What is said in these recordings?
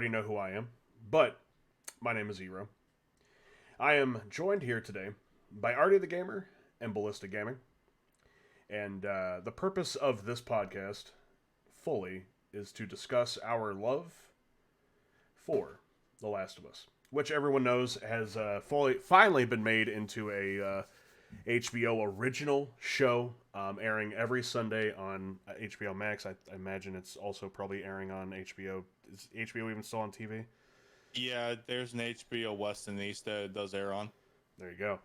already know who I am, but my name is Zero. I am joined here today by Artie the Gamer and Ballista Gaming. And the purpose of this podcast, fully, is to discuss our love for The Last of Us, which everyone knows has finally been made into a HBO original show, airing every Sunday on HBO Max. I imagine it's also probably airing on HBO. Is HBO even still on TV? Yeah, there's an HBO West and East that it does air on. There you go.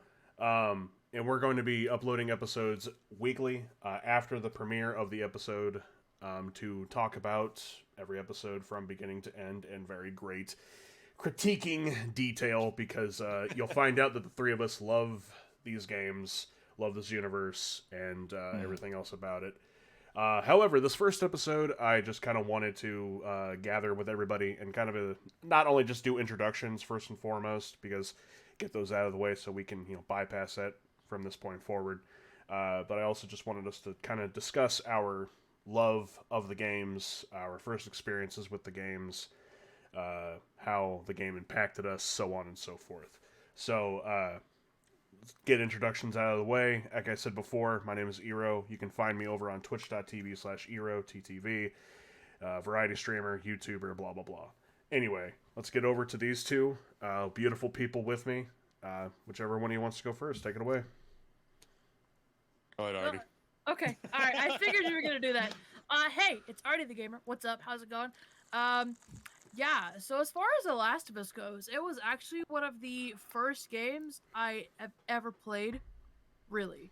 And we're going to be uploading episodes weekly after the premiere of the episode to talk about every episode from beginning to end in very great critiquing detail because you'll find out that the three of us love these games, love this universe, and everything else about it. However, this first episode, I just kind of wanted to gather with everybody and kind of not only just do introductions first and foremost, because get those out of the way so we can bypass that from this point forward. But I also just wanted us to kind of discuss our love of the games, our first experiences with the games, how the game impacted us, so on and so forth. So, let's get introductions out of the way. Like I said before, my name is Eero. You can find me over on twitch.tv/EeroTTV, variety streamer, YouTuber, blah, blah, blah. Anyway, let's get over to these two beautiful people with me. Whichever one of you wants to go first, take it away. Go ahead, Artie. Okay, all right. I figured you were gonna do that. Hey, it's Artie the Gamer. What's up? How's it going? Yeah. So as far as The Last of Us goes, it was actually one of the first games I have ever played. Really,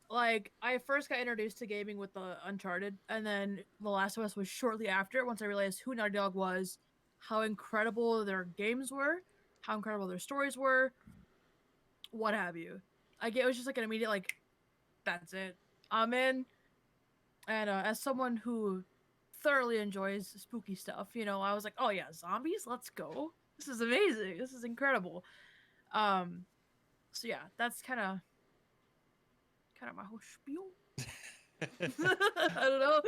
like I first got introduced to gaming with the Uncharted, and then The Last of Us was shortly after. Once I realized who Naughty Dog was, how incredible their games were, how incredible their stories were, what have you. It was just like an immediate like, that's it. I'm in. And as someone who thoroughly enjoys spooky stuff, I was like, oh yeah, zombies, let's go. This is amazing. This is incredible. So yeah, that's kind of my whole spiel. I don't know.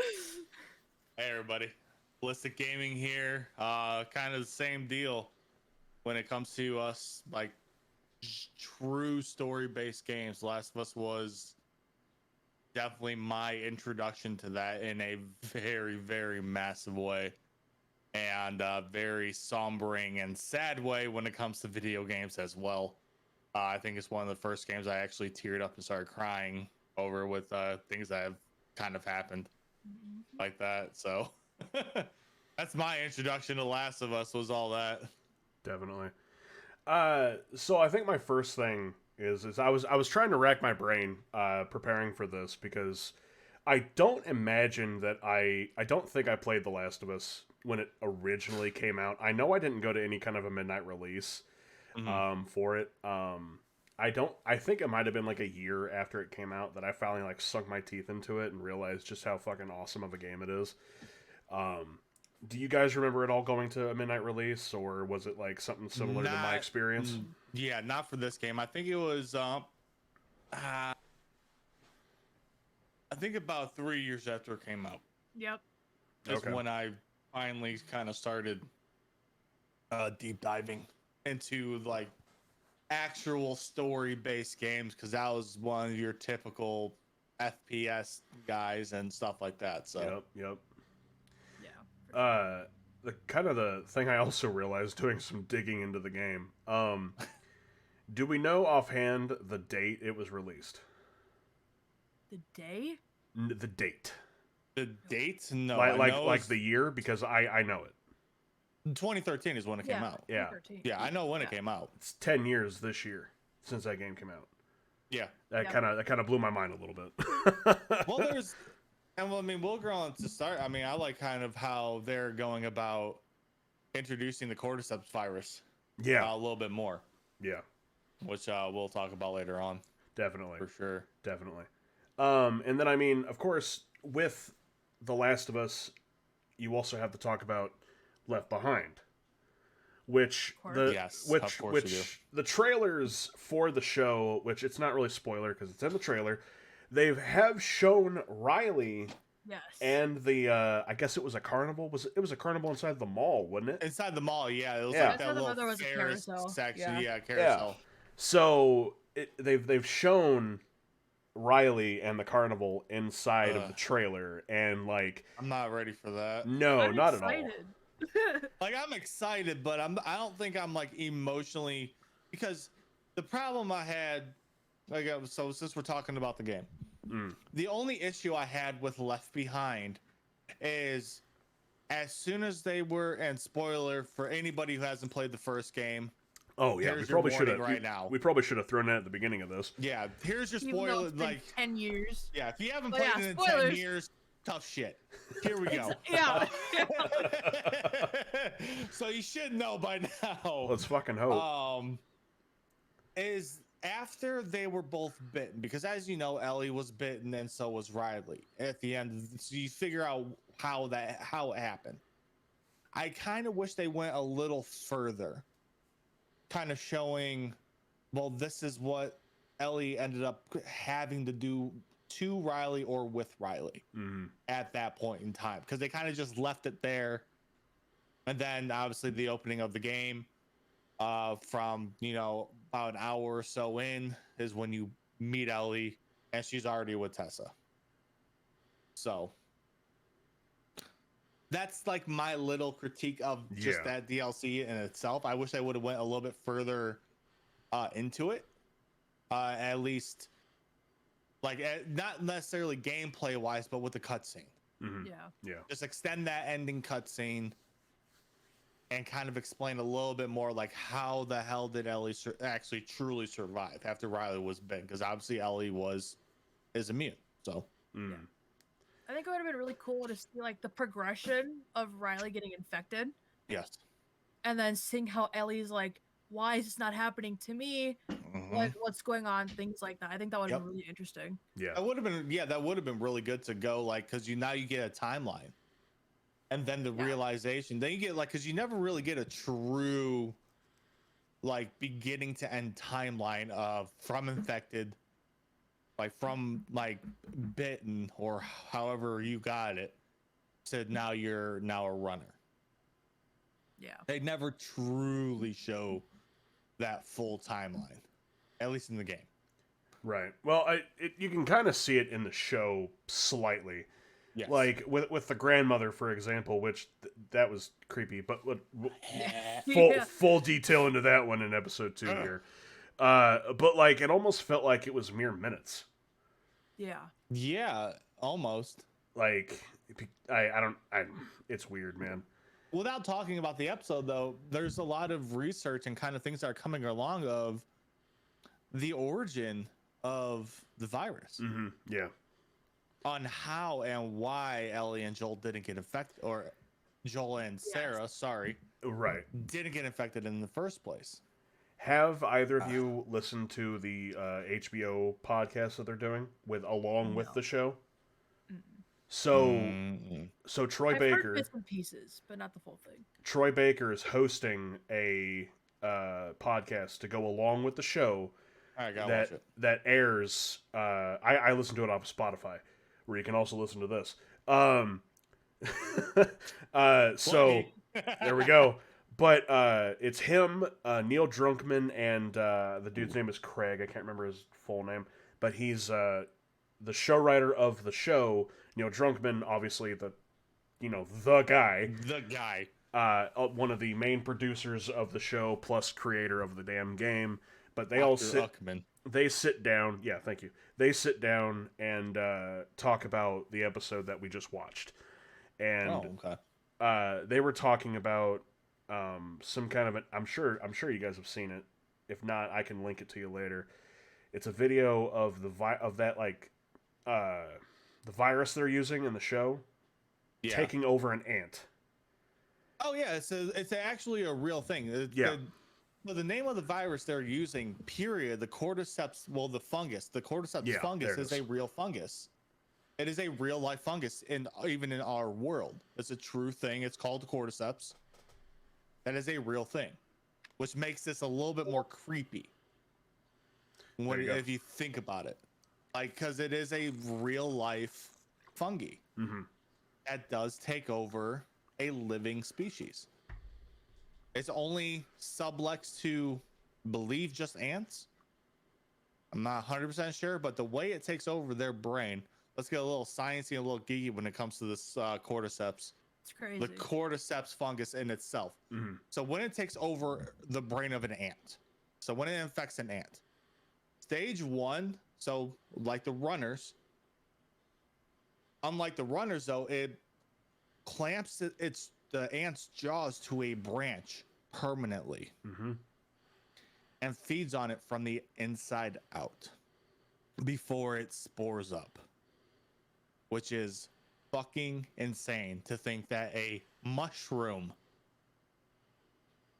Hey everybody, Ballistic Gaming here. Kind of the same deal when it comes to us, like true story-based games. The Last of Us was definitely my introduction to that in a very, very massive way, and a very sombering and sad way when it comes to video games as well. I think it's one of the first games I actually teared up and started crying over with things that have kind of happened like that. So that's my introduction to Last of Us, was all that. Definitely. So I think my first thing is I was trying to rack my brain preparing for this because I don't imagine that I don't think I played The Last of Us when it originally came out. I know I didn't go to any kind of a midnight release for it. I think it might have been like a year after it came out that I finally like sunk my teeth into it and realized just how fucking awesome of a game it is. Do you guys remember it all going to a midnight release, or was it like something similar to my experience? Yeah, not for this game. I think it was I think about 3 years after it came out. Yep. That's when I finally kind of started deep diving into like actual story-based games, because that was one of your typical FPS guys and stuff like that. So Yep. Yeah. The thing I also realized doing some digging into the game. Do we know offhand the date it was released? The day? The date. the dates, no, like the year, because I know it. 2013 is when it came out. Yeah. Yeah, I know when it came out. It's 10 years this year since that game came out. Yeah. That kind of blew my mind a little bit. Well, I mean, we'll go on to start. I mean, I like kind of how they're going about introducing the cordyceps virus. Yeah. A little bit more. Yeah. Which we'll talk about later on. Definitely. For sure. Definitely. And then, I mean, of course, with The Last of Us, you also have to talk about Left Behind, which the trailers for the show, which it's not really spoiler because it's in the trailer, they have shown Riley Yes. and the I guess it was a carnival. It was a carnival inside the mall, wasn't it? Inside the mall, yeah, it was Yeah. like that Inside the mall, little there was a Ferris carousel. section. Yeah. Yeah, Yeah. carousel. So they've shown Riley and the carnival inside of the Ugh. trailer, and like, I'm not ready for that. no, I'm not at all. excited. Like I'm excited, but I don't think I'm like emotionally, because the problem I had, like, so since we're talking about the game, Mm. the only issue I had with Left Behind is as soon as they were, and spoiler for anybody who hasn't played the first game, Oh yeah, we here's your probably should have. warning right now. We probably should have thrown that at the beginning of this. Yeah, here's your Even though spoiler. it's been Like, 10 years. yeah, if you haven't But played yeah, it in spoilers. 10 years, tough shit. Here we go. Yeah. So you should know by now. Let's fucking hope. Is after they were both bitten, because as you know, Ellie was bitten and so was Riley at the end. So you figure out how it happened. I kind of wish they went a little further, kind of showing, well, this is what Ellie ended up having to do to Riley or with Riley Mhm. at that point in time, because they kind of just left it there. And then obviously the opening of the game, from about an hour or so in, is when you meet Ellie and she's already with Tessa. So that's like my little critique of just Yeah. that DLC in itself. I wish I would have went a little bit further into it, at least, like, not necessarily gameplay wise, but with the cutscene. Mhm. Yeah. Yeah. Just extend that ending cutscene and kind of explain a little bit more, like, how the hell did Ellie actually truly survive after Riley was bitten? Because obviously Ellie is immune. So Mm. I think it would have been really cool to see like the progression of Riley getting infected, yes. and then seeing how Ellie's like, why is this not happening to me? Mhm. What's going on? Things like that. I think that would have Yep. been really interesting. Yeah. That would have been, yeah, that would have been really good to go, like, because now you get a timeline, and then the Yeah. realization. Then you get, like, because you never really get a true, like, beginning to end timeline of from infected, like from like bitten or however you got it, to now you're a runner. Yeah. They never truly show that full timeline, at least in the game. Right. Well, you can kind of see it in the show slightly. Yes. Like with the grandmother, for example, which that was creepy, but Yeah. full detail into that one in episode 2 here. But like it almost felt like it was mere minutes. Yeah. Yeah, almost. Like it's weird, man. Without talking about the episode, though, there's a lot of research and kind of things that are coming along of the origin of the virus, Mm-hmm. Yeah. on how and why Ellie and Joel didn't get infected, or Joel and Sarah, sorry, Right. didn't get infected in the first place. Have either of you listened to the HBO podcast that they're doing along with No. the show? Mm-mm. So Troy I've Baker. heard bits and pieces, but not the full thing. Troy Baker is hosting a podcast to go along with the show I gotta watch that it. that airs. I listen to it off of Spotify, where you can also listen to this. So there we go. But it's him, Neil Drunkman, and the dude's name is Craig. I can't remember his full name, but he's the show writer of the show. Neil Drunkman, obviously the guy. The guy. One of the main producers of the show, plus creator of the damn game. But they all Uckman. they sit down. Yeah, thank you. They sit down and talk about the episode that we just watched, and okay. they were talking about some kind of I'm sure you guys have seen it. If not, I can link it to you later. It's a video of the virus they're using in the show Yeah. taking over an ant. Oh yeah, it's actually a real thing. Yeah. The name of the virus they're using, period, the cordyceps, the fungus, the cordyceps Yeah, fungus there it is is. a real fungus. It is a real life fungus, even in our world. It's a true thing. It's called cordyceps. That is a real thing, which makes this a little bit more creepy There you go. if you think about it. Like, because it is a real life fungi Mm-hmm. that does take over a living species. It's only sublex to believe just ants. I'm not 100% sure, but the way it takes over their brain, let's get a little sciencey and a little geeky when it comes to this cordyceps. It's crazy. The cordyceps fungus in itself. Mm-hmm. So when it takes over the brain of an ant, so when it infects an ant, stage 1, so like the runners, unlike the runners though, it clamps the ant's jaws to a branch permanently Mm-hmm. and feeds on it from the inside out before it spores up, which is fucking insane to think that a mushroom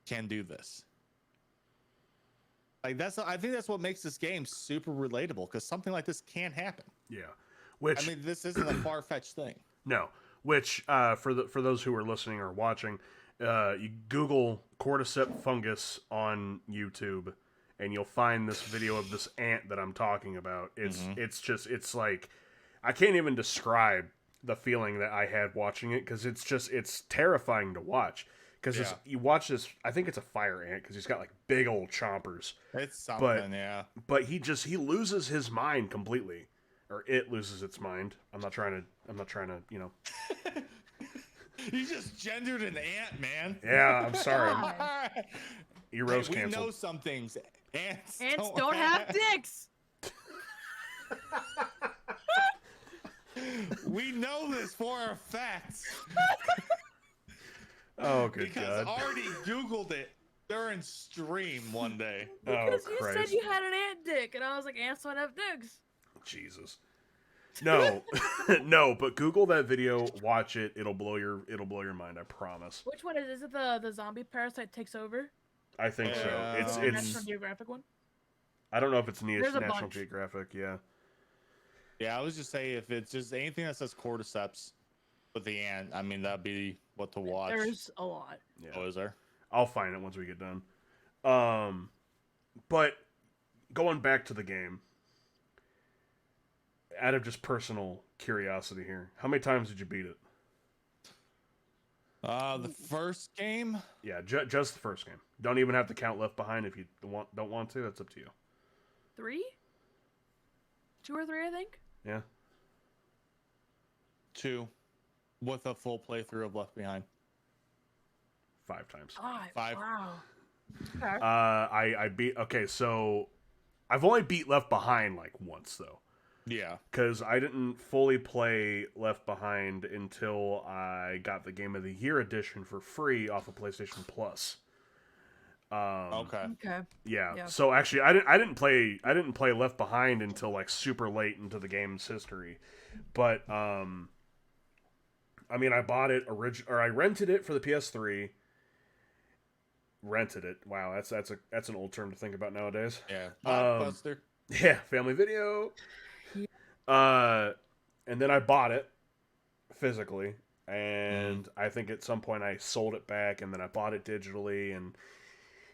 can do this. Like I think that's what makes this game super relatable, because something like this can happen. Yeah. Which I mean, this isn't a far-fetched thing. no. Which for those who are listening or watching, you Google cordyceps fungus on YouTube, and you'll find this video of this ant that I'm talking about. It's like I can't even describe the feeling that I had watching it, because it's terrifying to watch. Because you watch this, I think it's a fire ant, because he's got like big old chompers. It's something, yeah. But he loses his mind completely, or it loses its mind. I'm not trying to, you know. You just gendered an ant, man. Yeah, I'm sorry. God. Heroes We canceled. know some things. Ants Don't have dicks. We know this for a fact. Oh, good Because God. Artie Googled it during stream one day. Oh, Because you said Christ. you had an ant dick, and I was like, ants don't have dicks. Jesus. No, no, but Google that video, watch it. It'll blow your mind. I promise. Which one is it? Is it the zombie parasite takes over? I think so. Yeah. It's The National it's. Geographic one. I don't know if it's There's a National bunch. Geographic. Yeah. Yeah, I was just saying, if it's just anything that says cordyceps with the ant, I mean, that'd be what to watch. There's a lot. Yeah. Oh, is there? I'll find it once we get done. But going back to the game, out of just personal curiosity here, how many times did you beat it? The first game? Yeah, just the first game. Don't even have to count Left Behind if you don't want to. That's up to you. 3? 2 or 3, I think. Yeah. 2. With a full playthrough of Left Behind. 5 times. 5. Wow. Okay. I beat. Okay, so I've only beat Left Behind like once though, Yeah. because I didn't fully play Left Behind until I got the Game of the Year edition for free off of PlayStation Plus. Okay. Okay. Yeah. Yeah. So actually, I didn't play Left Behind until like super late into the game's history, but I mean, I bought it I rented it for the PS3. Rented it. Wow, that's an old term to think about nowadays. Yeah. Blockbuster. Yeah, family video. And then I bought it physically, and I think at some point I sold it back, and then I bought it digitally, and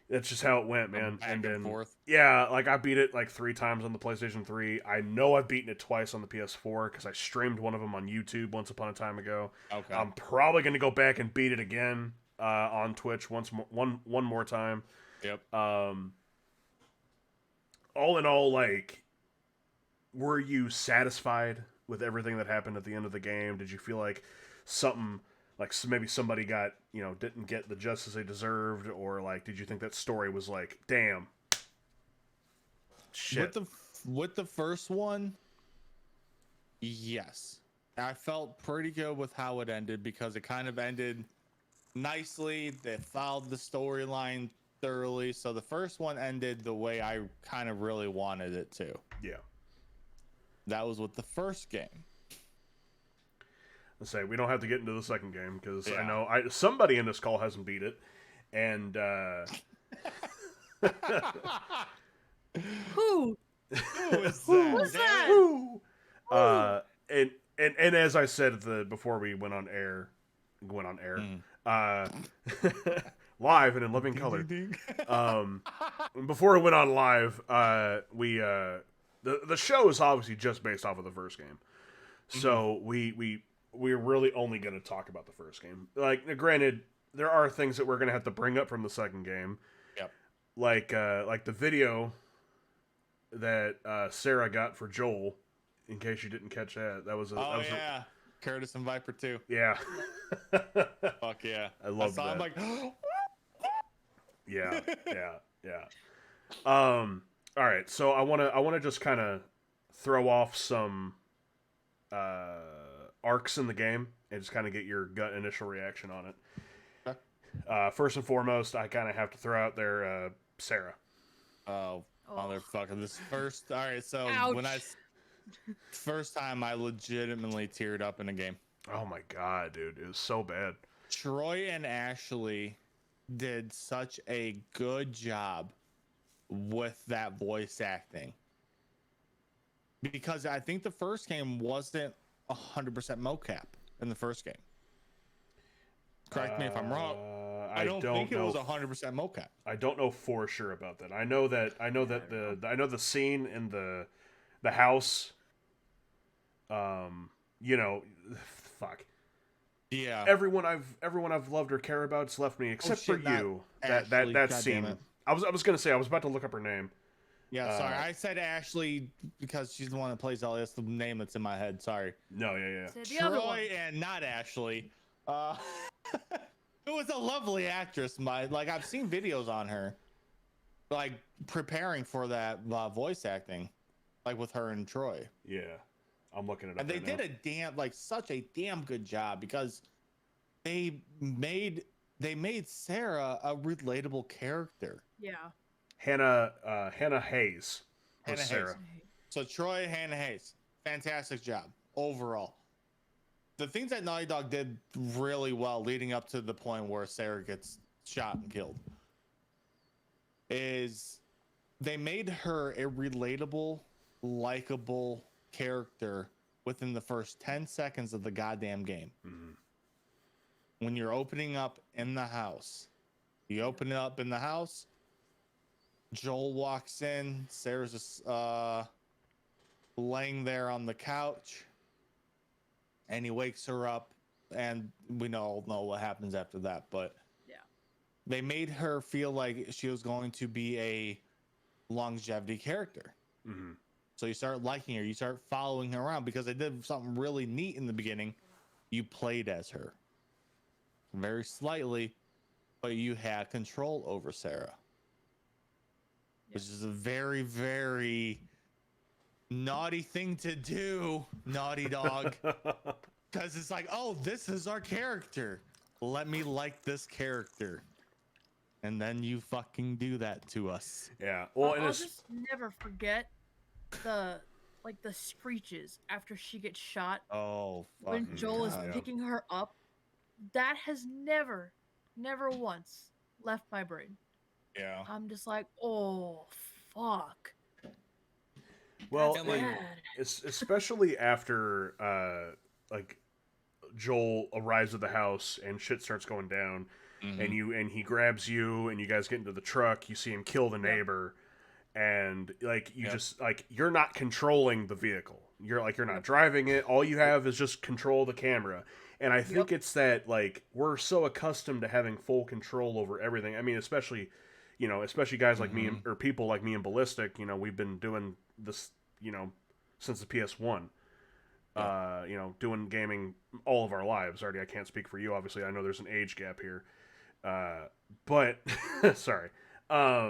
that's just how it went, man. Back and then forth. yeah, like I beat it like 3 times on the PlayStation 3. I know I've beaten it twice on the PS4 because I streamed one of them on YouTube once upon a time ago. Okay. I'm probably gonna go back and beat it again on Twitch one more time. Yep. All in all, like, were you satisfied with everything that happened at the end of the game? Did you feel like something, like maybe somebody got, didn't get the justice they deserved, or like, did you think that story was like, damn, shit? With the first one, yes, I felt pretty good with how it ended, because it kind of ended nicely. They followed the storyline thoroughly, so the first one ended the way I kind of really wanted it to. Yeah. That was with the first game. Let's say we don't have to get into the second game because I Yeah. know somebody in this call hasn't beat it, and Who? Who is Who's that? that? Woo! And as I said before we went on air, live and in living color. Ding, ding, ding. Before it went on live, we the show is obviously just based off of the first game. So we're really only going to talk about the first game. Like, granted, there are things that we're going to have to bring up from the second game. Yep. Like the video that Sarah got for Joel. In case you didn't catch that, that was Curtis and Viper too. Yeah. Fuck yeah. I love that. I'm like, yeah. All right, so I want to just kind of throw off some arcs in the game and just kind of get your gut initial reaction on it. Okay. First and foremost, I kind of have to throw out there Sarah. Oh, motherfucker! This first. All right, so Ouch. when first time I legitimately teared up in a game. Oh my god, dude, it was so bad. Troy and Ashley did such a good job with that voice acting. Because I think the first game wasn't 100% mocap in the first game. Correct me if I'm wrong. I don't think it was 100% mocap. I don't know for sure about that. I know the scene in the house. Fuck. Yeah. Everyone I've loved or care about's left me except for you. That scene. I was gonna say, I was about to look up her name. Yeah, sorry. I said Ashley because she's the one that plays Ellie. That's the name that's in my head. Sorry. No, yeah. Say the other one. Troy and not Ashley. It was a lovely actress. I've seen videos on her, like preparing for that voice acting, like with her and Troy. Yeah, I'm looking it up. And they right did now. such a damn good job because they made Sarah a relatable character. Yeah. Hannah Hayes. Hannah Sarah. Hayes. So Troy, Hannah Hayes, fantastic job overall. The things that Naughty Dog did really well leading up to the point where Sarah gets shot and killed is they made her a relatable, likable character within the first 10 seconds of the goddamn game. Mm-hmm. When you're opening up in the house, you open it up in the house, Joel walks in, Sarah's just laying there on the couch, and he wakes her up, and we all know what happens after that, but yeah, they made her feel like she was going to be a longevity character. Mm-hmm. So you start liking her, you start following her around because they did something really neat in the beginning. You played as her very slightly, but you had control over Sarah, which is a very, very naughty thing to do, Naughty Dog. Because it's like, oh, this is our character. Let me like this character. And then you fucking do that to us. Yeah. Well, and I'll it's just never forget the screeches after she gets shot Oh, when fucking Joel is God. picking her up. That has never once left my brain. Yeah. I'm just like, oh fuck. well, That's and bad. it's especially after like Joel arrives at the house and shit starts going down, Mhm. and he grabs you and you guys get into the truck. You see him kill the neighbor, and like you Yep. just like you're not controlling the vehicle. You're not driving it. All you have is just control the camera. And I think it's that like we're so accustomed to having full control over everything. I mean, especially guys like me or people like me and Ballistic. We've been doing this since the PS1. Doing gaming all of our lives. Already, I can't speak for you. Obviously, I know there's an age gap here. But sorry. Wow,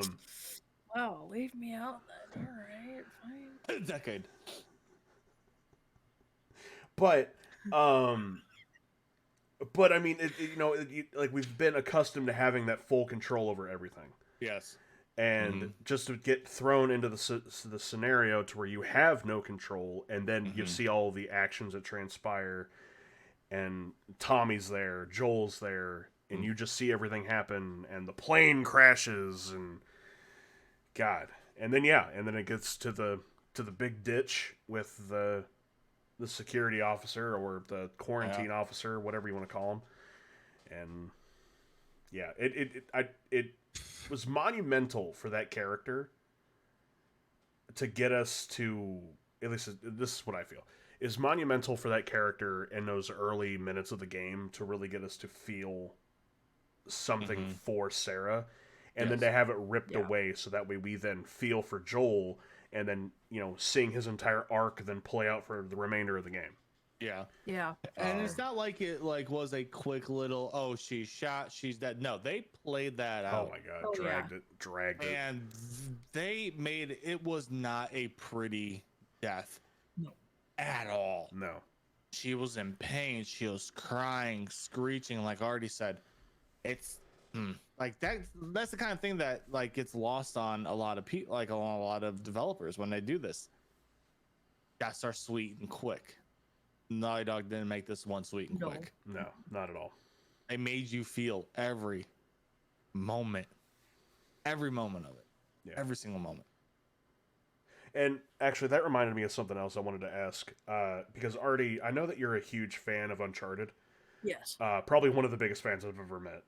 leave me out then. Alright, fine. A decade. But I mean, like we've been accustomed to having that full control over everything. Yes. And just to get thrown into the scenario to where you have no control, and then you see all the actions that transpire, and Tommy's there, Joel's there, and you just see everything happen, and the plane crashes, and God, and then it gets to the big ditch with the security officer or the quarantine officer, whatever you want to call him, and yeah, it was monumental for that character to get us to, at least this is what I feel, is monumental for that character in those early minutes of the game to really get us to feel something for Sarah, and then to have it ripped away so that way we then feel for Joel, and then seeing his entire arc then play out for the remainder of the game. Yeah. And it's not like it was a quick little she's shot, she's dead. No, they played that out. Oh my god, dragged it. And they made it was not a pretty death. No. At all. No. She was in pain, she was crying, screeching, like Artie said. It's like that's the kind of thing that like gets lost on a lot of people, like a lot of developers when they do this. Gotta start sweet and quick. Naughty Dog didn't make this one sweet and quick. No, not at all. They made you feel every moment of it. Yeah. Every single moment. And actually, that reminded me of something else I wanted to ask. Because Artie, I know that you're a huge fan of Uncharted. Yes. Probably one of the biggest fans I've ever met.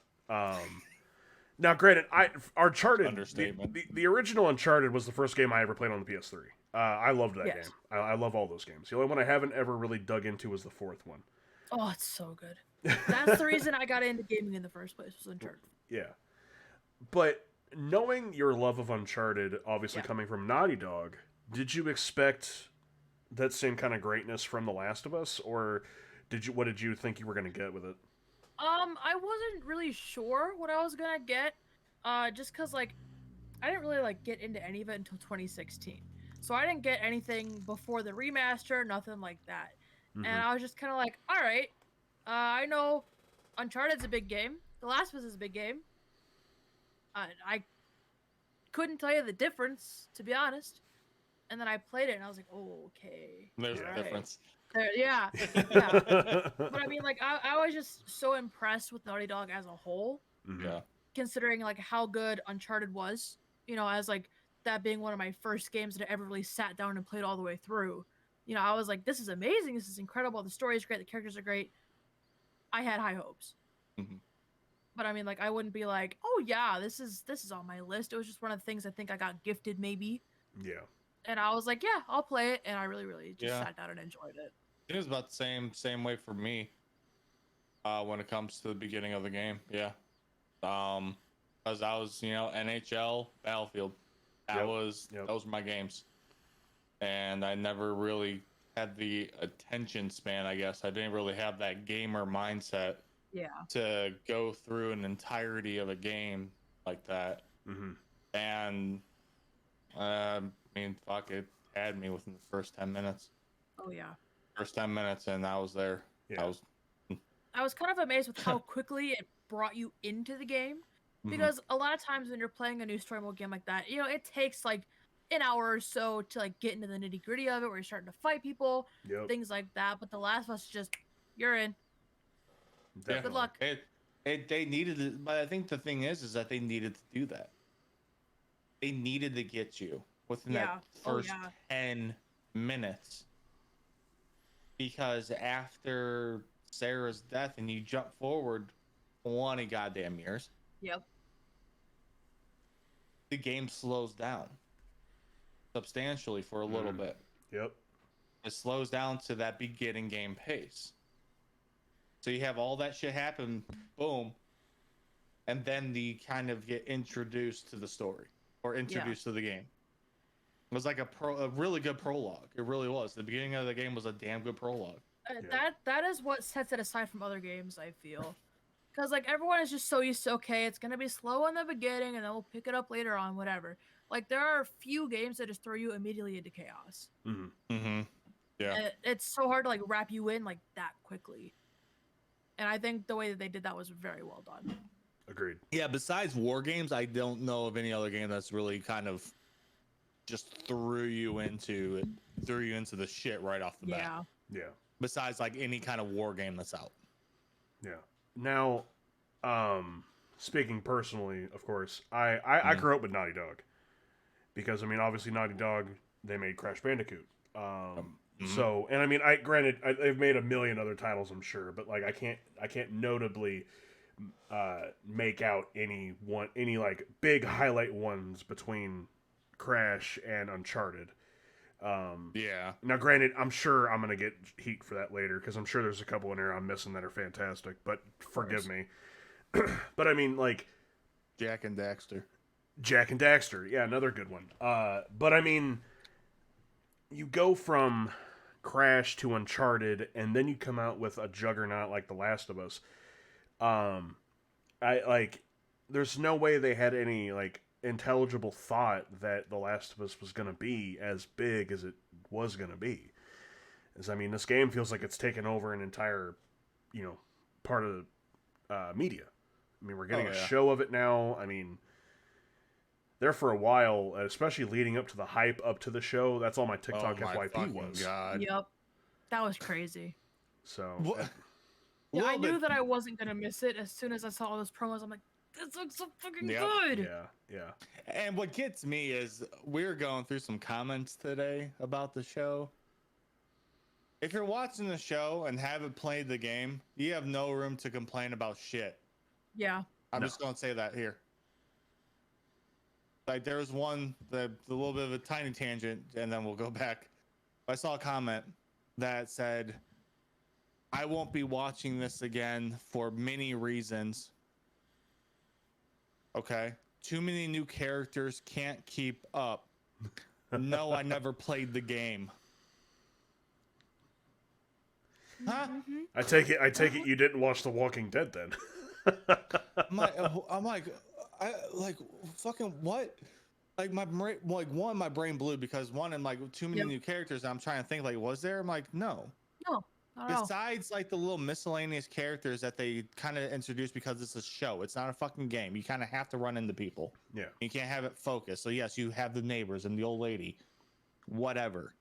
Now, granted, Uncharted, understatement. The original Uncharted was the first game I ever played on the PS3. I loved that game. I love all those games. The only one I haven't ever really dug into was the fourth one. Oh, it's so good. That's the reason I got into gaming in the first place, was Uncharted. Yeah. But knowing your love of Uncharted, obviously coming from Naughty Dog, did you expect that same kind of greatness from The Last of Us, or what did you think you were going to get with it? I wasn't really sure what I was gonna get, just cause like I didn't really like get into any of it until 2016, so I didn't get anything before the remaster, nothing like that, and I was just kind of like, all right, I know Uncharted's a big game, The Last of Us is a big game. I couldn't tell you the difference, to be honest, and then I played it and I was like, oh, okay, there's a difference. Yeah. But I mean, like, I was just so impressed with Naughty Dog as a whole. Yeah. Considering, like, how good Uncharted was. As, like, that being one of my first games that I ever really sat down and played all the way through. I was like, this is amazing. This is incredible. The story is great. The characters are great. I had high hopes. But I mean, like, I wouldn't be like, oh, yeah, this is on my list. It was just one of the things I think I got gifted, maybe. Yeah. And I was like, yeah, I'll play it. And I really, really just sat down and enjoyed it. It was about the same way for me when it comes to the beginning of the game. Yeah. Because I was, NHL, Battlefield. Those were my games. And I never really had the attention span, I guess. I didn't really have that gamer mindset to go through an entirety of a game like that. And I mean, fuck, it had me within the first 10 minutes. Oh, yeah. First 10 minutes, and I was there. Yeah. I was kind of amazed with how quickly it brought you into the game. Because a lot of times when you're playing a new story mode game like that, it takes like an hour or so to like get into the nitty gritty of it, where you're starting to fight people, things like that. But The Last of Us, just, you're in. Definitely. Good luck. They needed it, but I think the thing is that they needed to do that. They needed to get you within that first 10 minutes. Because after Sarah's death and you jump forward 20 goddamn years. Yep. The game slows down substantially for a little bit. Yep. It slows down to that beginning game pace. So you have all that shit happen, boom, and then you kind of get introduced to the story or introduced to the game. It was like a really good prologue. It really was. The beginning of the game was a damn good prologue. That is what sets it aside from other games, I feel. Because, like, everyone is just so used to, okay, it's going to be slow in the beginning, and then we'll pick it up later on, whatever. Like, there are a few games that just throw you immediately into chaos. Yeah. And it's so hard to, like, wrap you in, like, that quickly. And I think the way that they did that was very well done. Agreed. Yeah, besides war games, I don't know of any other game that's really kind of just threw you into the shit right off the bat. Yeah. Besides, like, any kind of war game that's out. Yeah. Now, speaking personally, of course, I grew up with Naughty Dog. Because, I mean, obviously Naughty Dog, they made Crash Bandicoot. So, and I mean, granted, they've made a million other titles, I'm sure, but like, I can't notably make out any like big highlight ones between Crash and Uncharted. Yeah. Now, granted, I'm sure I'm gonna get heat for that later because I'm sure there's a couple in there I'm missing that are fantastic. But forgive me. But I mean, like Jack and Daxter. Jack and Daxter, yeah, another good one. But I mean, you go from Crash to Uncharted, and then you come out with a juggernaut like The Last of Us. I like. There's no way they had any like intelligible thought that The Last of Us was gonna be as big as it was gonna be. As I mean, this game feels like it's taken over an entire, part of media. I mean, we're getting a show of it now. I mean, there for a while, especially leading up to the hype up to the show. That's all my TikTok FYP was. God. Yep. That was crazy. So What? Yeah, I Little knew bit- that I wasn't gonna miss it as soon as I saw all those promos. I'm like, this looks so fucking Yep. good. yeah. And what gets me is we're going through some comments today about the show. If you're watching the show and haven't played the game, you have no room to complain about shit. Yeah. I'm No. just going to say that here. Like there was one, the little bit of a tiny tangent, and then we'll go back. I saw a comment that said, I won't be watching this again for many reasons. Okay. Too many new characters, can't keep up. No, I never played the game. Huh? Mhm. I take it you didn't watch The Walking Dead then. I'm like, fucking what? Like my brain, my brain blew because one, I'm like too many Yep. new characters. I'm trying to think like, was there? I'm like, no. No, not at all. Besides like the little miscellaneous characters that they kind of introduced because it's a show. It's not a fucking game. You kind of have to run into people. Yeah. You can't have it focused. So yes, you have the neighbors and the old lady, whatever.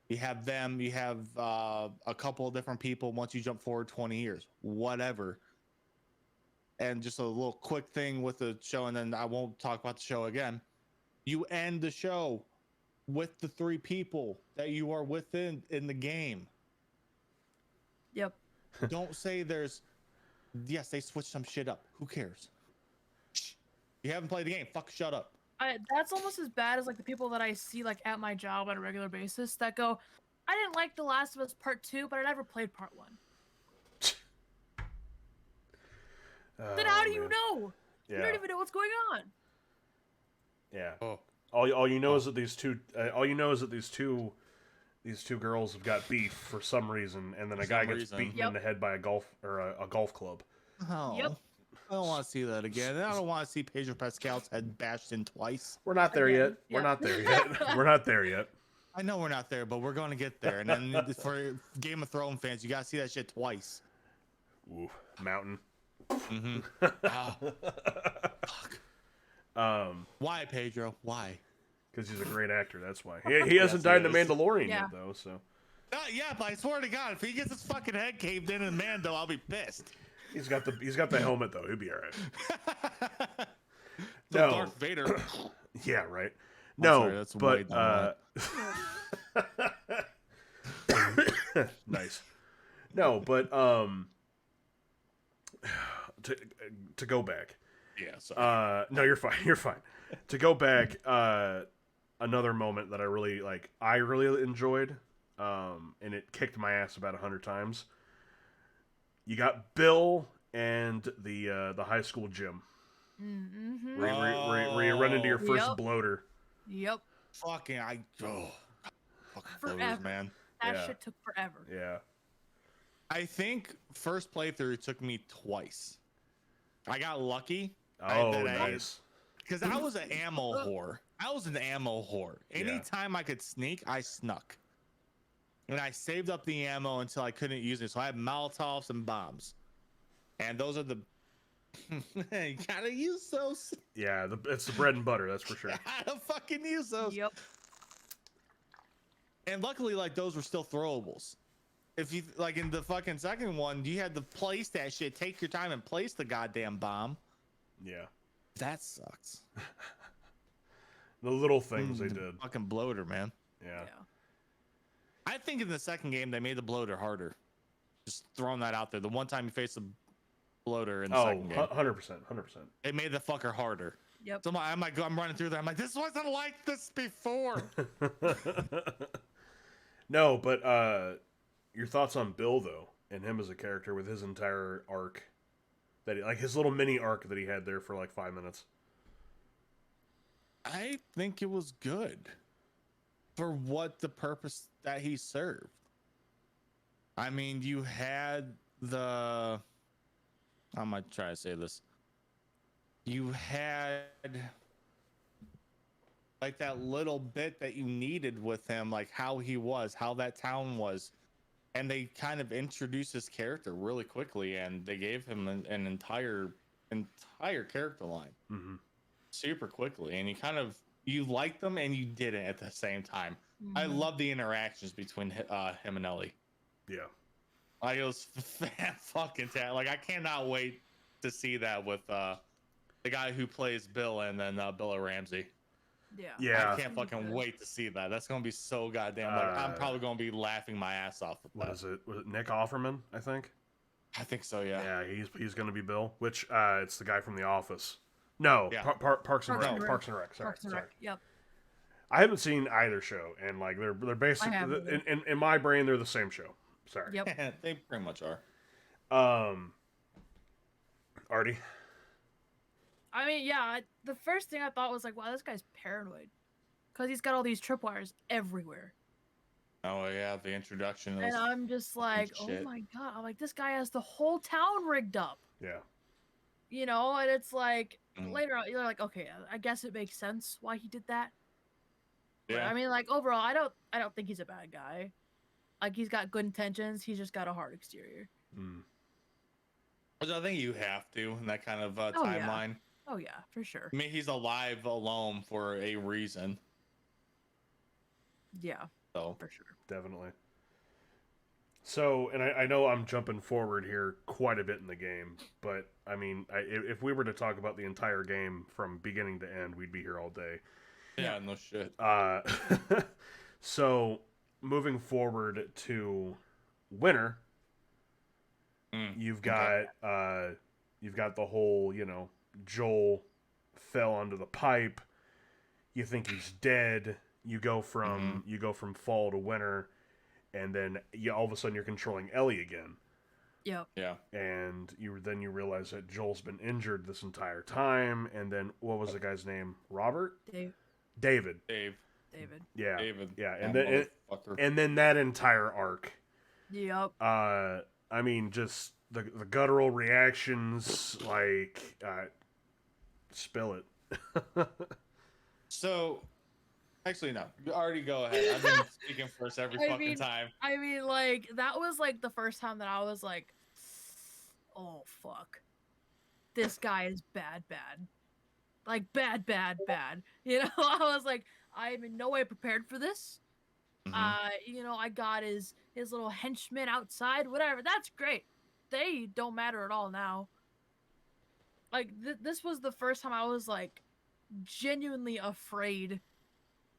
You have them. You have a couple of different people. Once you jump forward 20 years, whatever. And just a little quick thing with the show, and then I won't talk about the show again. You end the show with the 3 people that you are within in the game. Yep. Don't say there's. Yes, they switched some shit up. Who cares? Shh. You haven't played the game. Fuck, shut up. That's almost as bad as like the people that I see like at my job on a regular basis that go, I didn't like The Last of Us Part 2, but I never played Part 1. Then how do you know? You Yeah. don't even know what's going on. Yeah. Oh. All you know is that these two. These two girls have got beef for some reason, and then a guy gets beaten in Yep. the head by a golf club. Oh. Yep. I don't want to see that again. I don't want to see Pedro Pascal's head bashed in twice. We're not there Again, yet. We're yeah. not there yet. We're not there yet. I know we're not there, but we're going to get there. And then for Game of Thrones fans, you got to see that shit twice. Ooh, mountain. Mm-hmm. Why, Pedro? Why? Because he's a great actor. That's why. He hasn't died in The he is. Mandalorian Yeah. yet, though. So Yeah, but I swear to God, if he gets his fucking head caved in Mando, I'll be pissed. he's got the helmet though. He'll be all right. So No. Darth Vader. Yeah, right. I'm No, sorry, that's way but nice. No, but to go back. Yeah. Sorry. No, you're fine. You're fine. To go back, another moment that I really enjoyed, and it kicked my ass about 100 times. You got Bill and the high school gym, Mm-hmm. where you run into your first Yep. bloater. Yep. Fucking fucking Forever. bloaters, man. That Yeah. shit took forever. Yeah. I think first playthrough took me twice. I got lucky. Oh, that nice. Because I was an ammo whore. I was an ammo whore. Yeah. Anytime I could sneak, I snuck. And I saved up the ammo until I couldn't use it. So I had Molotovs and bombs. And those are the... you gotta use those. Yeah, it's the bread and butter, that's for sure. Gotta fucking use those. Yep. And luckily, like, those were still throwables. If you, like, in the fucking second one, you had to place that shit, take your time and place the goddamn bomb. Yeah. That sucks. The little things they did. Fucking bloater, man. Yeah. I think in the second game, they made the bloater harder. Just throwing that out there. The one time you face the bloater in the Oh, second game, 100%. 100%. it made the fucker harder. Yep. So I'm running through there. I'm like, this wasn't like this before. No, but your thoughts on Bill though, and him as a character with his entire arc, that he, like his little mini arc that he had there for like 5 minutes. I think it was good for what the purpose that he served. I mean, you had the. How am I trying to say this? You had like that little bit that you needed with him, like how he was, how that town was, and they kind of introduced his character really quickly, and they gave him an entire character line Mm-hmm. super quickly, and you liked them and you didn't at the same time. I Mhm. love the interactions between him and Ellie. Yeah. Like it was fucking like I cannot wait to see that with the guy who plays Bill and then Bella Ramsey. Yeah. Yeah. I can't fucking wait to see that. That's gonna be so goddamn like I'm probably gonna be laughing my ass off with What that. is it? Was it Nick Offerman? I think. I think so, yeah. Yeah, he's gonna be Bill. Which it's the guy from The Office. No, Yeah. Parks and Parks Rec. and Rec. Parks and Rec. Sorry, Parks and sorry. Rec. Yep. I haven't seen either show, and like they're basically haven't either. in my brain they're the same show. Sorry. Yep. They pretty much are. Artie. I mean, yeah. The first thing I thought was like, wow, this guy's paranoid, because he's got all these tripwires everywhere. Oh yeah, the introduction And is I'm just like, oh shit. my god! I'm like, this guy has the whole town rigged up. Yeah. You know, and it's like Mm. later on, you're like, okay, I guess it makes sense why he did that. But, yeah. I mean, like overall, I don't think he's a bad guy. Like he's got good intentions. He's just got a hard exterior. Mm. Which I think you have to in that kind of Oh, yeah. timeline. Oh yeah, for sure. I mean, he's alive alone for a reason. Yeah, So for sure. Definitely. So, and I know I'm jumping forward here quite a bit in the game, but I mean, if we were to talk about the entire game from beginning to end, we'd be here all day. yeah, no shit. So moving forward to winter, you've got the whole, Joel fell onto the pipe. You think he's dead. You go from fall to winter, and then all of a sudden you're controlling Ellie again. Yep. Yeah. And you realize that Joel's been injured this entire time. And then what was the guy's name? Robert? David. David. Yeah. David. Yeah. That And then motherfucker. and then that entire arc. Yep. I mean, just the guttural reactions, like spill it. So, actually, no. You already go ahead. I've been speaking first every I fucking mean- time. I mean, like that was like the first time that I was like, oh fuck, this guy is bad. Like bad. You know, I was like, I'm in no way prepared for this. Mhm. You know, I got his little henchmen outside, whatever. That's great. They don't matter at all now. Like this was the first time I was like genuinely afraid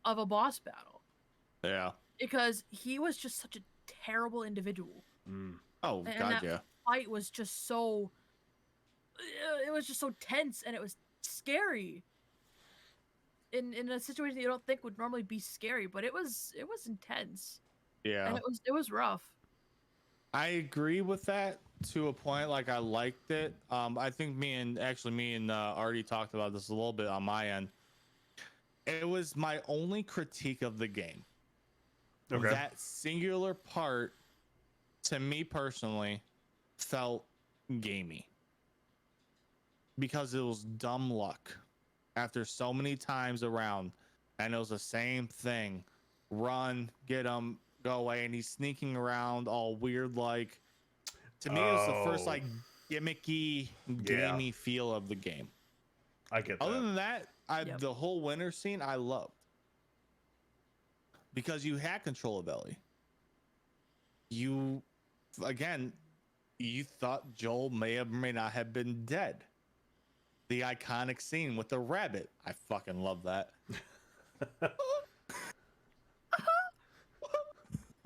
of a boss battle, Yeah. because he was just such a terrible individual. Mm. Oh And god, that- yeah. Fight was just so, it was just so tense, and it was scary in a situation that you don't think would normally be scary, but it was intense, Yeah. and it was rough. I agree with that to a point. Like I liked it. I think me and Artie talked about this a little bit on my end. It was my only critique of the game. Okay. That singular part, to me personally, felt gamey because it was dumb luck. After so many times around, and it was the same thing: run, get him, go away, and he's sneaking around all weird. Like, to me, it was the first Oh. like gimmicky, gamey feel of the game. I get that. Other than that, Yep. the whole winter scene I loved because you had control of Ellie. You thought Joel may or may not have been dead. The iconic scene with the rabbit. I fucking love that.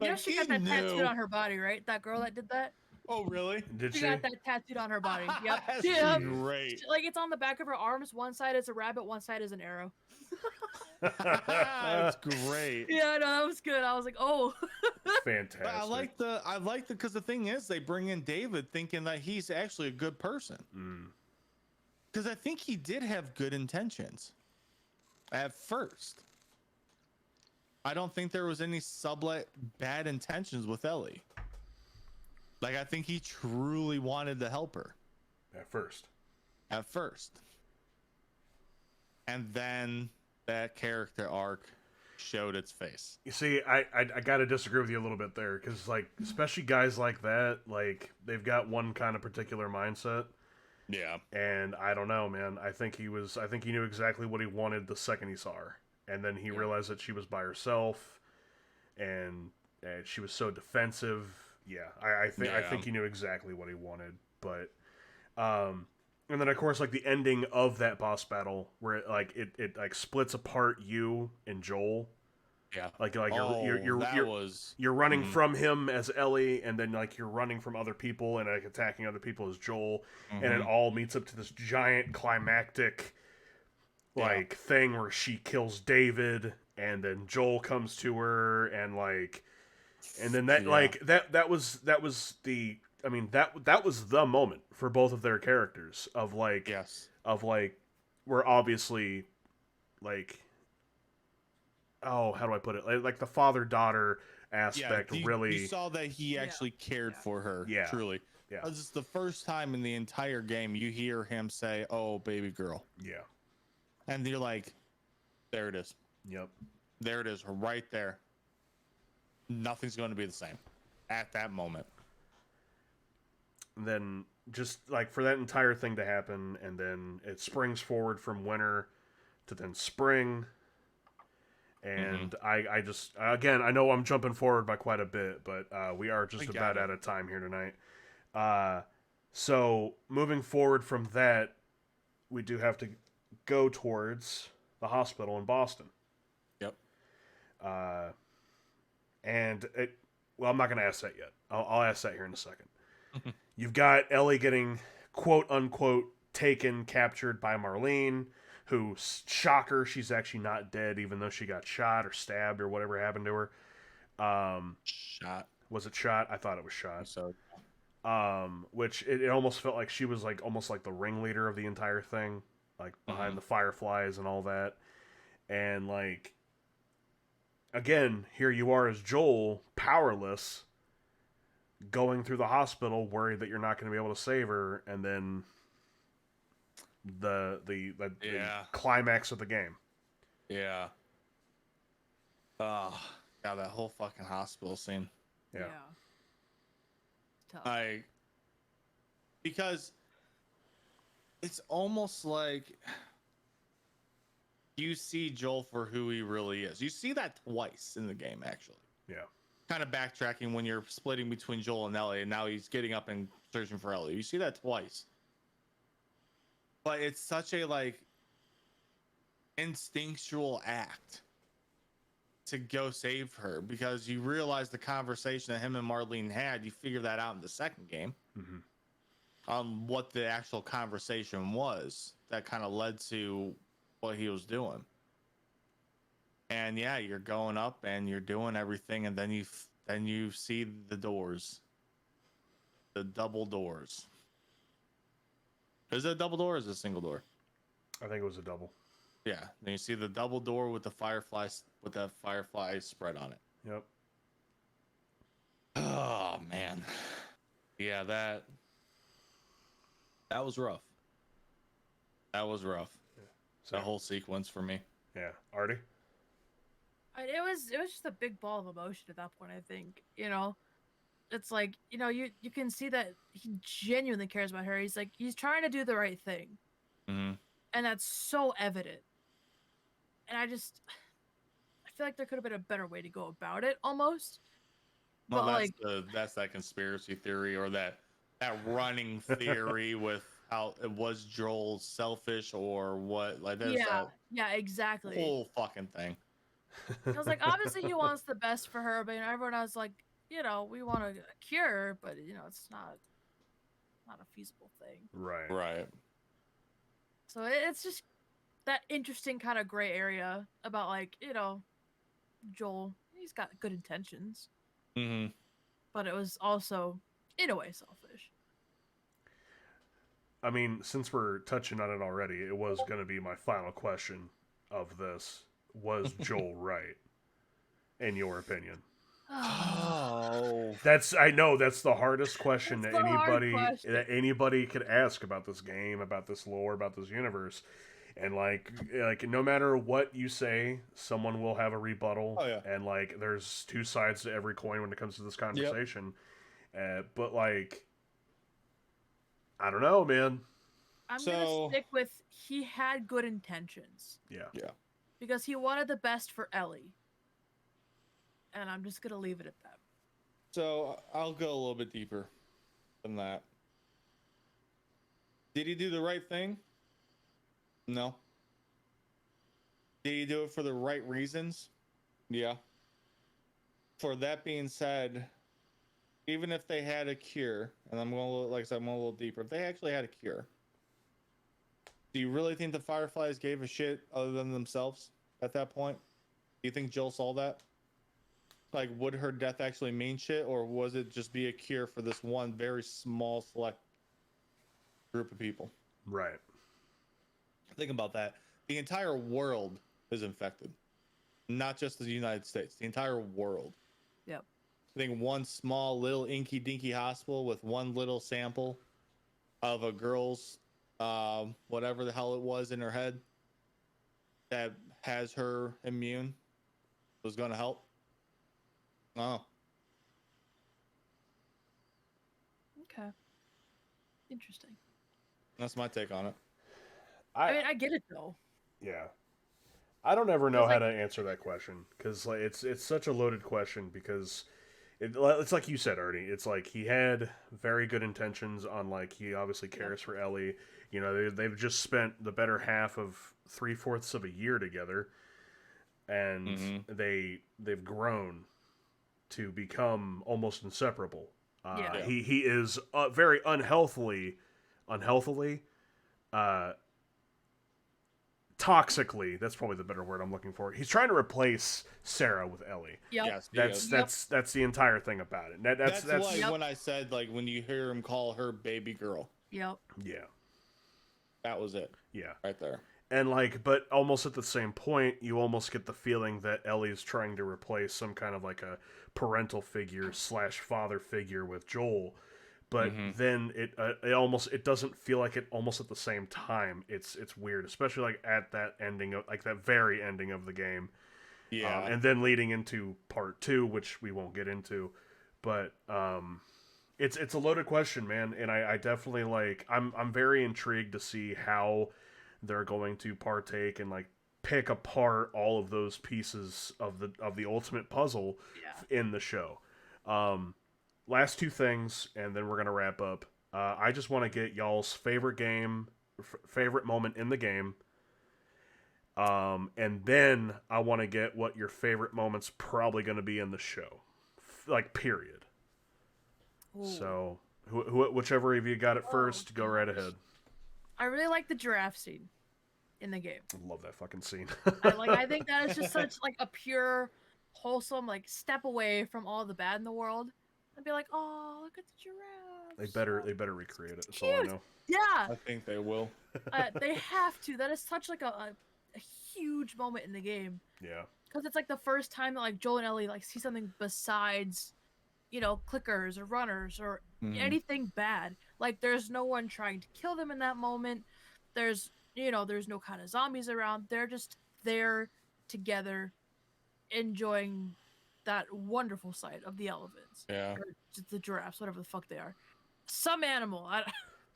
You know, Like, she he got that knew. tattooed on her body, right? That girl that did that. Oh, really? Did She she? got that tattooed on her body. Yep. That's Yep. great. Like it's on the back of her arms. One side is a rabbit, one side is an arrow. That's great. Yeah, no, that was good. I was like, oh. Fantastic. But I like the because the thing is they bring in David thinking that he's actually a good person. Mm. Because I think he did have good intentions at first. I don't think there was any sublet bad intentions with Ellie. Like I think he truly wanted to help her At first. at first. And then that character arc showed its face. You see, I gotta disagree with you a little bit there, because like, especially guys like that, like they've got one kind of particular mindset, Yeah. and I don't know, man. I think he knew exactly what he wanted the second he saw her, and then he realized that she was by herself, and she was so defensive. Yeah, I think he knew exactly what he wanted, but and then of course like the ending of that boss battle where it like splits apart you and Joel. Yeah. Like was you're running Mhm. from him as Ellie, and then like you're running from other people and like attacking other people as Joel, and it Mhm. all meets up to this giant climactic like thing where she kills David, and then Joel comes to her, and like, and then that Yeah. like that was the, I mean, that was the moment for both of their characters of like Yes. we're obviously like, oh, how do I put it? Like the father-daughter aspect really. You saw that he Yeah. actually cared Yeah. for her. Yeah. Truly. Yeah. This is the first time in the entire game you hear him say, "Oh, baby girl," Yeah. and you're like, "There it is. Yep. There it is, right there." Nothing's going to be the same at that moment. And then just like for that entire thing to happen, and then it springs forward from winter to then spring. And I just, again, I know I'm jumping forward by quite a bit, but we are just We about got it. out of time here tonight. So moving forward from that, we do have to go towards the hospital in Boston. Yep. And it, well, I'm not going to ask that yet. I'll ask that here in a second. You've got Ellie getting quote unquote captured by Marlene, who, shocker, she's actually not dead, even though she got shot or stabbed or whatever happened to her. Shot. Was it shot? I thought it was shot. So Which it almost felt like she was like almost like the ringleader of the entire thing, like behind the Fireflies and all that. And like, again, here you are as Joel, powerless, going through the hospital, worried that you're not going to be able to save her, and then the climax of the game. yeah. Oh, yeah, that whole fucking hospital scene. Yeah. Tough. Because it's almost like you see Joel for who he really is. You see that twice in the game, actually. Yeah. Kind of backtracking when you're splitting between Joel and Ellie, and now he's getting up and searching for Ellie. You see that twice. But it's such a like instinctual act to go save her, because you realize the conversation that him and Marlene had. You figure that out in the second game. What the actual conversation was that kind of led to what he was doing. And yeah, you're going up and you're doing everything, and then you see the doors, the double doors. Is it a double door or is it a single door? I think it was a double. Yeah, then you see the double door with the fireflies, with that firefly spread on it. Yep. Oh man, yeah, that was rough. That was rough. So, That whole sequence for me. yeah. Artie? It was just a big ball of emotion at that point. I think, it's like, you can see that he genuinely cares about her. He's like, he's trying to do the right thing, Mm-hmm. and that's so evident. And I feel like there could have been a better way to go about it, almost. Well, But that's that conspiracy theory, or that running theory with how it was Joel selfish or what. Like there's yeah, exactly. that whole fucking thing. I was like, obviously he wants the best for her, but everyone else like, we want a cure, but it's not a feasible thing. Right. Right. So it's just that interesting kind of gray area about like Joel. He's got good intentions, Mm-hmm. but it was also in a way selfish. I mean, since we're touching on it already, it was going to be my final question of this. Was Joel right, in your opinion? Oh. I know that's the hardest question It's that the hard anybody question. could ask about this game, about this lore, about this universe. And like no matter what you say, someone will have a rebuttal. Oh, yeah. And like there's two sides to every coin when it comes to this conversation. But like I don't know, man. I'm gonna stick with he had good intentions. Yeah. Yeah. Because he wanted the best for Ellie. And I'm just gonna leave it at that. So I'll go a little bit deeper than that. Did he do the right thing? No. Did he do it for the right reasons? Yeah. For that being said, even if they had a cure, and I'm going like I said, I'm going a little deeper. If they actually had a cure, do you really think the Fireflies gave a shit other than themselves at that point? Do you think Jill saw that? Like, would her death actually mean shit, or was it just be a cure for this one very small, select group of people? Right. Think about that. The entire world is infected, not just the United States. The entire world. Yep. I think one small, little, inky dinky hospital with one little sample of a girl's, whatever the hell it was in her head that has her immune was going to help. Oh. Okay. Interesting. That's my take on it. I mean, I get it though. Yeah. I don't ever know It's how like- to answer that question because like, it's such a loaded question because it's like you said, Ernie. It's like he had very good intentions on like he obviously cares for Ellie. You know, they've just spent the better half of 3/4 of a year together, and they've grown to become almost inseparable. Yeah. He is very unhealthily, uh, toxically. That's probably the better word I'm looking for. He's trying to replace Sarah with Ellie. Yep. Yes, That's yes. that's the entire thing about it. That's why Yep. when I said, like, when you hear him call her baby girl, Yep. yeah, that was it yeah. right there. And like, but almost at the same point, you almost get the feeling that Ellie's trying to replace some kind of like a parental figure / father figure with Joel. But then it doesn't feel like it almost at the same time. It's weird, especially like at that ending of like that very ending of the game. Yeah. And then leading into part 2, which we won't get into. But it's a loaded question, man, and I definitely like I'm very intrigued to see how they're going to partake and like pick apart all of those pieces of the ultimate puzzle in the show. Last two things, and then we're gonna wrap up. I just want to get y'all's favorite moment in the game. And then I want to get what your favorite moment's probably going to be in the show, like period. Ooh. So, whichever of you got it first, go right ahead. I really like the giraffe scene in the game. I love that fucking scene. I think that is just such like a pure, wholesome like step away from all the bad in the world. I'd be like, oh, look at the giraffe. They better recreate it. That's all I Cute. know. Yeah, I think they will. they have to. That is such like a huge moment in the game Yeah. because it's like the first time that like Joel and Ellie like see something besides, clickers or runners or anything bad. Like there's no one trying to kill them in that moment. There's no kind of zombies around. They're just there together, enjoying that wonderful sight of the elephants. Yeah. Or just the giraffes, whatever the fuck they are. Some animal.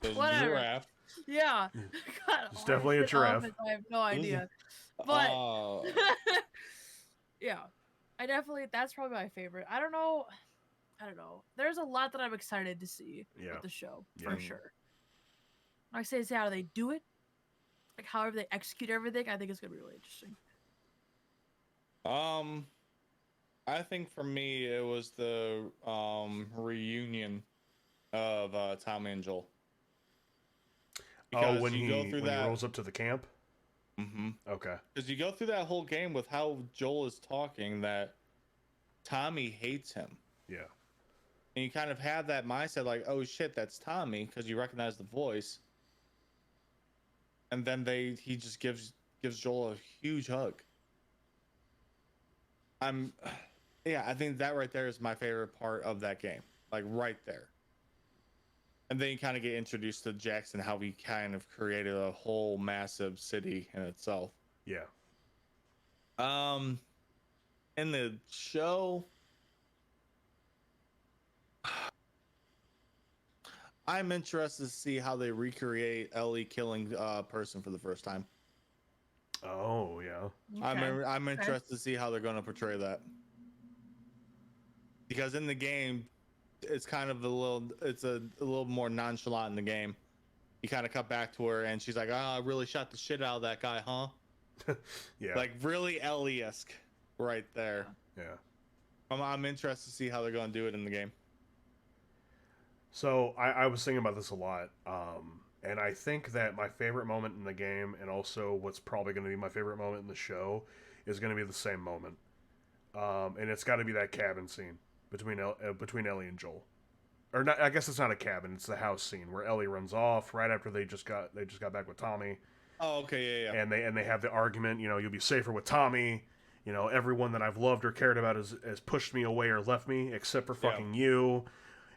The Whatever. giraffe. Yeah. God, It's definitely a giraffe. elephants, I have no idea. But Oh. yeah, that's probably my favorite. I don't know. There's a lot that I'm excited to see with the show for Yeah. sure. Like I say, how do they do it? Like however they execute everything, I think it's gonna be really interesting. I think for me it was the reunion of Tommy and Joel. When he rolls up to the camp. Mm-hmm. Okay. Because you go through that whole game with how Joel is talking that Tommy hates him. Yeah. And you kind of have that mindset like, oh shit, that's Tommy, because you recognize the voice. And then he just gives Joel a huge hug. I think that right there is my favorite part of that game. Like right there. And then you kind of get introduced to Jackson, how he kind of created a whole massive city in itself. Yeah. In the show, I'm interested to see how they recreate Ellie killing a person for the first time. Oh yeah. Okay. I'm interested to see how they're going to portray that. Because in the game, it's kind of a little more nonchalant in the game. You kind of cut back to her and she's like, "Oh, I really shot the shit out of that guy, huh?" Yeah. Like really Ellie-esque right there. Yeah. I'm interested to see how they're going to do it in the game. So I was thinking about this a lot, and I think that my favorite moment in the game, and also what's probably going to be my favorite moment in the show, is going to be the same moment, and it's got to be that cabin scene between Ellie and Joel, or not. I guess it's not a cabin; it's the house scene where Ellie runs off right after they just got back with Tommy. Oh, okay, yeah. And they have the argument. You know, you'll be safer with Tommy. You know, everyone that I've loved or cared about has pushed me away or left me, except for fucking you.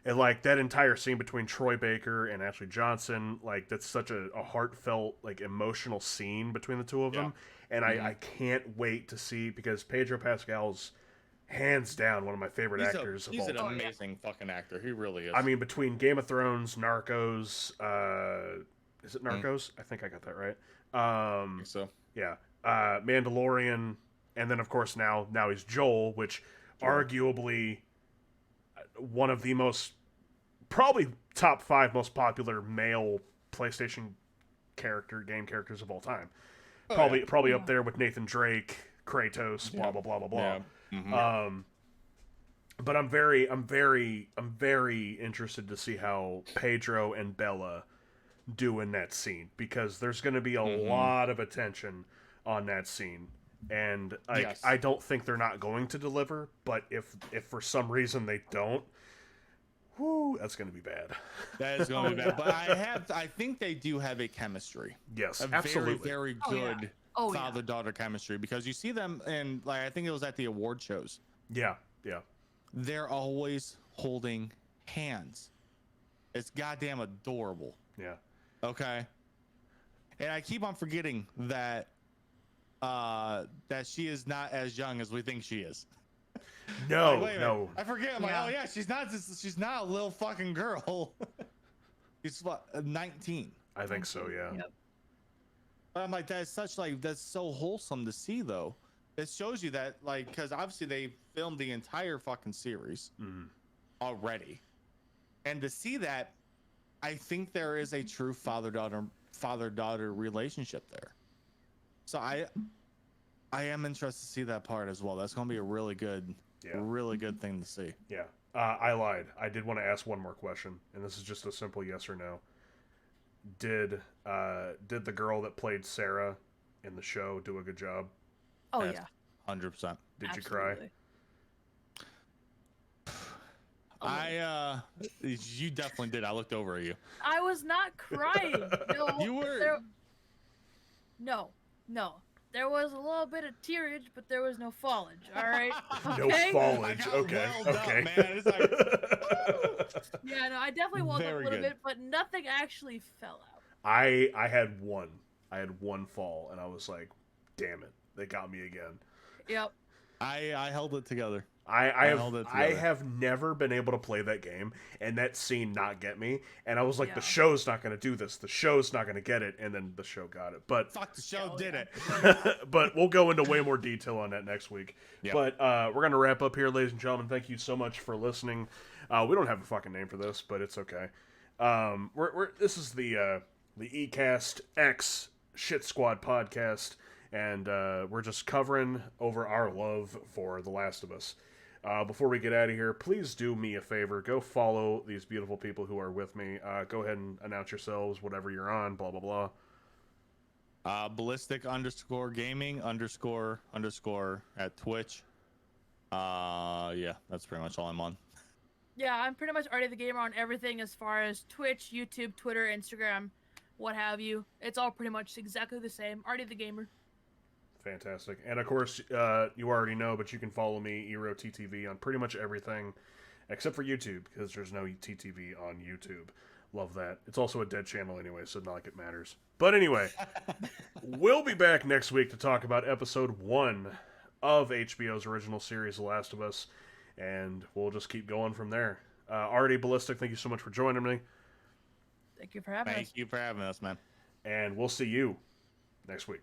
And, like, that entire scene between Troy Baker and Ashley Johnson, like, that's such a heartfelt, like, emotional scene between the two of them. And I can't wait to see, because Pedro Pascal's hands down one of my favorite actors of all time. He's an amazing fucking actor. He really is. I mean, between Game of Thrones, Narcos, is it Narcos? I think I got that right. I think so. Yeah. Mandalorian, and then, of course, now he's Joel, which arguably one of the probably top 5 most popular male PlayStation game characters of all time. Probably up there with Nathan Drake, Kratos, blah blah blah blah blah. Yeah. Mm-hmm. But I'm very interested to see how Pedro and Bella do in that scene, because there's going to be a lot of attention on that scene. And I don't think they're not going to deliver, but if for some reason they don't, that's going to be bad. That is going to be bad. But I think they do have a chemistry. Yes, a absolutely. very good father-daughter chemistry, because you see them in, like, I think it was at the award shows. Yeah. They're always holding hands. It's goddamn adorable. Yeah. Okay. And I keep on forgetting that she is not as young as we think she is. No, like, no. I forget. I'm like, oh yeah, she's not a little fucking girl. She's 19. I think so, yeah. Yep. But I'm like, that's so wholesome to see, though. It shows you that, like, because obviously they filmed the entire fucking series already, and to see that, I think there is a true father-daughter relationship there. So I am interested to see that part as well. That's going to be a really good thing to see. Yeah. I lied. I did want to ask one more question, and this is just a simple yes or no. Did the girl that played Sarah in the show do a good job? Oh yeah. 100%. Did you cry? You definitely did. I looked over at you. I was not crying. No, You were. No. There was a little bit of tearage, but there was no fallage. All right. No Okay? fallage. Okay. Up, man. It's like, Yeah, no, I definitely welled up a Very little good. bit, but nothing actually fell out. I had one. I had one fall, and I was like, "Damn it, they got me again." Yep. I held it together. I have never been able to play that game and that scene not get me, and I was like, Yeah. the show's not going to do this. The show's not going to get it, and then the show got it. But Fuck, the show did it. but we'll go into way more detail on that next week. Yep. But we're going to wrap up here, ladies and gentlemen. Thank you so much for listening. We don't have a fucking name for this, but it's okay. This is the ECast X Shit Squad podcast, and we're just covering over our love for The Last of Us. Before we get out of here, please do me a favor. Go follow these beautiful people who are with me. Go ahead and announce yourselves, whatever you're on, blah, blah, blah. Ballistic_gaming__ at Twitch. Yeah, that's pretty much all I'm on. Yeah, I'm pretty much Artie the Gamer on everything as far as Twitch, YouTube, Twitter, Instagram, what have you. It's all pretty much exactly the same. Artie the Gamer. Fantastic. And of course, you already know, but you can follow me, EroTTV, on pretty much everything except for YouTube, because there's no TTV on YouTube. Love that. It's also a dead channel anyway, so not like it matters. But anyway, we'll be back next week to talk about episode 1 of HBO's original series, The Last of Us, and we'll just keep going from there. Artie, Ballistic, thank you so much for joining me. Thank you for having us. Thank you for having us, man. And we'll see you next week.